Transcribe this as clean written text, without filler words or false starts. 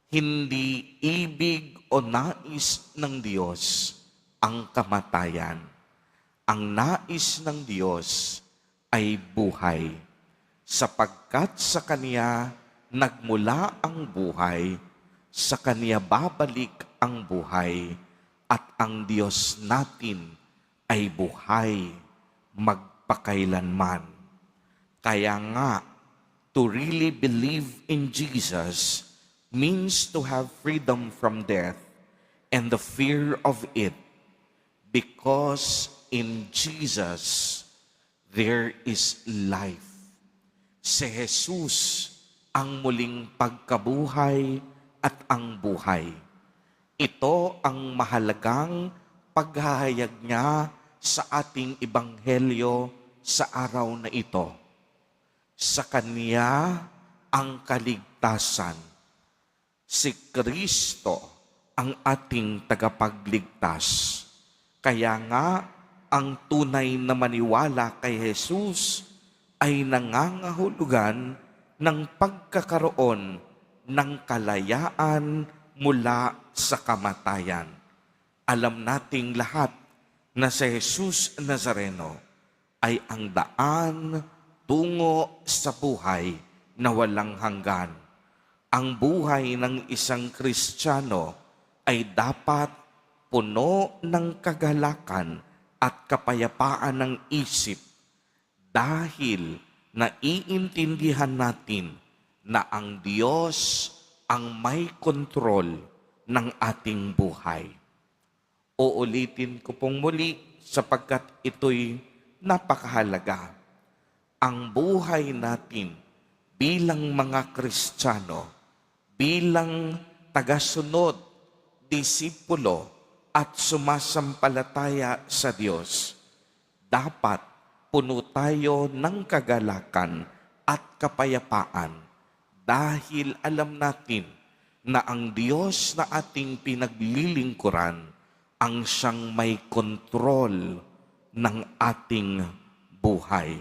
Hindi ibig o nais ng Diyos ang kamatayan. Ang nais ng Diyos ay buhay, sapagkat sa Kanya nagmula ang buhay, sa Kanya babalik ang buhay, at ang Diyos natin ay buhay magpakailanman. Kaya nga, to really believe in Jesus means to have freedom from death and the fear of it, because in Jesus there is life. Si Jesus ang muling pagkabuhay at ang buhay. Ito ang mahalagang paghahayag niya sa ating ebanghelyo sa araw na ito. Sa Kanya ang kaligtasan. Si Kristo ang ating tagapagligtas. Kaya nga, ang tunay na maniwala kay Jesus ay nangangahulugan ng pagkakaroon ng kalayaan mula sa kamatayan. Alam nating lahat na si Jesus Nazareno ay ang daan tungo sa buhay na walang hanggan. Ang buhay ng isang Kristiyano ay dapat puno ng kagalakan at kapayapaan ng isip dahil naiintindihan natin na ang Diyos ang may kontrol ng ating buhay. Uulitin ko pong muli sapagkat ito'y napakahalaga. Ang buhay natin bilang mga Kristiyano, bilang tagasunod, disipulo, at sumasampalataya sa Diyos, dapat puno tayo ng kagalakan at kapayapaan dahil alam natin na ang Diyos na ating pinaglilingkuran ang siyang may kontrol ng ating buhay.